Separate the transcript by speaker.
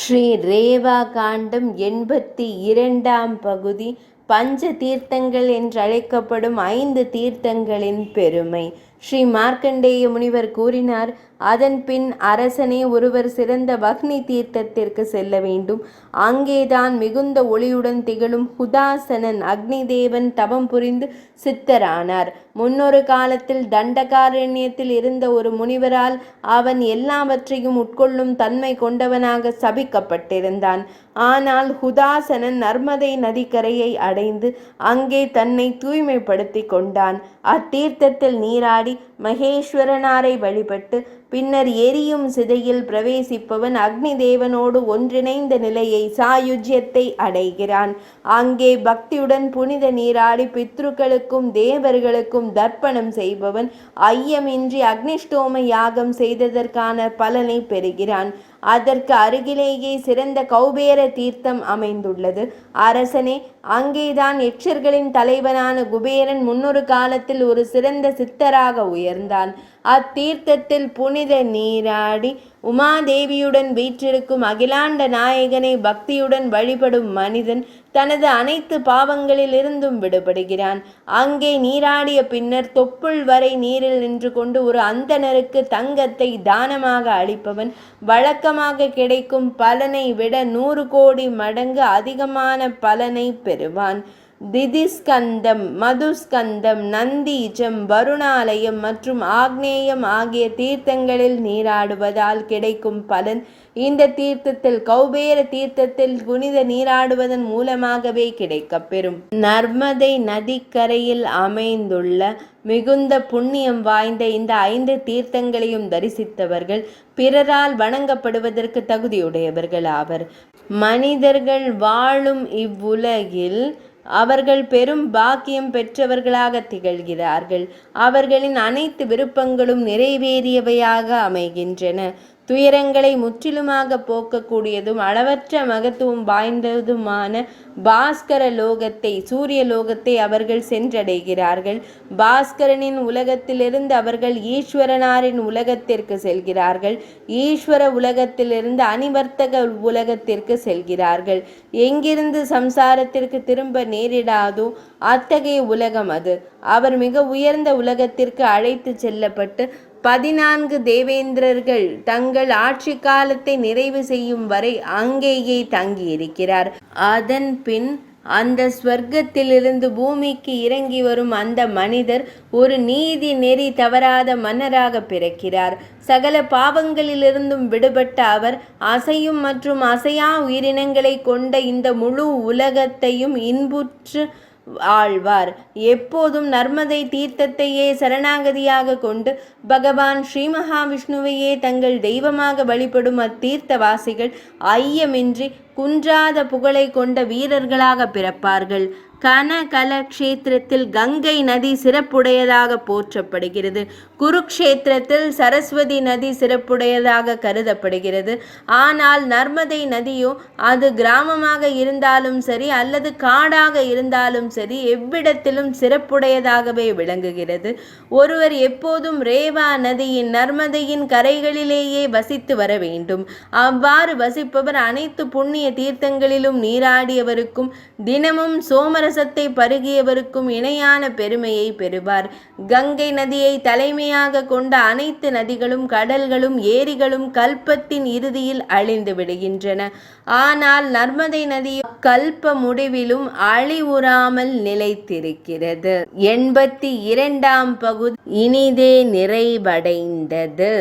Speaker 1: ஸ்ரீ ரேவா காண்டம் 82ஆம் பகுதி. பஞ்ச தீர்த்தங்கள் என்றழைக்கப்படும் 5 தீர்த்தங்களின் பெருமை. ஸ்ரீ மார்க்கண்டேய முனிவர் கூறினார், அதன்பின் அரசனே ஒருவர் சிறந்த வக்னி தீர்த்தத்திற்கு செல்ல வேண்டும். அங்கேதான் மிகுந்த ஒளியுடன் திகழும் ஹுதாசனன் அக்னி தேவன் தவம் புரிந்து சித்தரானார். முன்னொரு காலத்தில் தண்டகாரண்யத்தில் இருந்த ஒரு முனிவரால் அவன் எல்லாவற்றையும் உட்கொள்ளும் தன்மை கொண்டவனாக சபிக்கப்பட்டிருந்தான். ஆனால் ஹுதாசனன் நர்மதை நதிக்கரையை அடைந்து அங்கே தன்னை தூய்மைப்படுத்தி கொண்டான். அத்தீர்த்தத்தில் நீராடி மகேஸ்வரனாரை வழிபட்டு பின்னர் எரியும் சிதையில் பிரவேசிப்பவன் அக்னி தேவனோடு ஒன்றிணைந்த நிலையை சாயுஜ்யத்தை அடைகிறான். அங்கே பக்தியுடன் புனித நீராடி பித்ருக்களுக்கும் தேவர்களுக்கும் தர்ப்பணம் செய்பவன் ஐயமின்றி அக்னிஷ்டோம யாகம் செய்ததற்கான பலனை பெறுகிறான். அதற்கு அருகிலேயே சிறந்த கௌபேர தீர்த்தம் அமைந்துள்ளது. அரசனே, அங்கேதான் யட்சர்களின் தலைவனான குபேரன் முன்னொரு காலத்தில் ஒரு சிறந்த சித்தராக உயர்ந்தான். அத்தீர்த்தத்தில் புனித நீராடி உமாதேவியுடன் வீற்றிருக்கும் அகிலாண்ட நாயகனை பக்தியுடன் வழிபடும் மனிதன் தனது அனைத்து பாவங்களிலிருந்தும் விடுபடுகிறான். அங்கே நீராடிய பின்னர் தொப்புள் வரை நீரில் நின்று கொண்டு ஒரு அந்தணருக்கு தங்கத்தை தானமாக அளிப்பவன் வழக்கமாக கிடைக்கும் பலனை விட 100 கோடி மடங்கு அதிகமான பலனை பெறுவான். திதிஸ்கந்தம், மதுஸ்கந்தம், நந்தீஜம், வருணாலயம் மற்றும் ஆக்னேயம் ஆகிய தீர்த்தங்களில் நீராடுவதால் கிடைக்கும் பலன் இந்த தீர்த்தத்தில் கௌபேர தீர்த்தத்தில் புனித நீராடுவதன் மூலமாகவே கிடைக்கப்பெறும். நர்மதை நதிக்கரையில் அமைந்துள்ள மிகுந்த புண்ணியம் வாய்ந்த இந்த 5 தீர்த்தங்களையும் தரிசித்தவர்கள் பிறரால் வணங்கப்படுவதற்கு தகுதியுடையவர்கள் ஆவர். மனிதர்கள் வாழும் இவ்வுலகில் அவர்கள் பெரும் பாக்கியம் பெற்றவர்களாக திகழ்கிறார்கள். அவர்களின் அனைத்து விருப்பங்களும் நிறைவேறியவையாக அமைகின்றன. துயரங்களை முற்றிலுமாக போக்கக்கூடியதும் அளவற்ற மகத்துவம் வாய்ந்ததுமான பாஸ்கர லோகத்தை, சூரிய லோகத்தை அவர்கள் சென்றடைகிறார்கள். பாஸ்கரனின் உலகத்திலிருந்து அவர்கள் ஈஸ்வரனாரின் உலகத்திற்கு செல்கிறார்கள். ஈஸ்வர உலகத்திலிருந்து அனிவர்த்தக உலகத்திற்கு செல்கிறார்கள். எங்கிருந்து சம்சாரத்திற்கு திரும்ப நேரிடாதோ அத்தகைய உலகம் அது. அவர் மிக உயர்ந்த உலகத்திற்கு அழைத்து செல்லப்பட்டு 14 தேவேந்திரர்கள் தங்கள் ஆட்சி காலத்தை நிறைவு செய்யும் வரை அங்கேயே தங்கியிருக்கிறார். அதன் பின் அந்த ஸ்வர்க்கத்திலிருந்து பூமிக்கு இறங்கி வரும் அந்த மனிதர் ஒரு நீதி நெறி தவறாத மன்னராக பிறக்கிறார். சகல பாவங்களிலிருந்தும் விடுபட்ட அவர் அசையும் மற்றும் அசையா உயிரினங்களை கொண்ட இந்த முழு உலகத்தையும் இன்புற்று ஆழ்வார். எப்போதும் நர்மதை தீர்த்தத்தையே சரணாகதியாக கொண்டு பகவான் ஸ்ரீ மகாவிஷ்ணுவையே தங்கள் தெய்வமாக வழிபடும் அத்தீர்த்தவாசிகள் ஐயமின்றி குன்றாத புகழை கொண்ட வீரர்களாக பிறப்பார்கள். கனகல க்ஷேத்திரத்தில் கங்கை நதி சிறப்புடையதாக போற்றப்படுகிறது. குருக்ஷேத்திரத்தில் சரஸ்வதி நதி சிறப்புடையதாக கருதப்படுகிறது. ஆனால் நர்மதை நதியோ அது கிராமமாக இருந்தாலும் சரி அல்லது காடாக இருந்தாலும் சரி எவ்விடத்திலும் சிறப்புடையதாகவே விளங்குகிறது. ஒருவர் எப்போதும் ரேவா நதியின் நர்மதையின் கரைகளிலேயே வசித்து வர வேண்டும். அவ்வாறு வசிப்பவர் அனைத்து புண்ணிய தீர்த்தங்களிலும் நீராடியவருக்கும் தினமும் சோமரசத்தை பருகியவருக்கும் இணையான பெருமையை பெறுவார். கங்கை நதியை தலைமையாக கொண்ட அனைத்து நதிகளும் கடல்களும் ஏரிகளும் கல்பத்தின் இறுதியில் அழிந்து விடுகின்றன. ஆனால் நர்மதை நதி கல்ப முடிவிலும் அழிவுறாமல் நிலைத்திருக்கிறது. 82ஆம் பகுதி இனிதே நிறைவடைந்தது.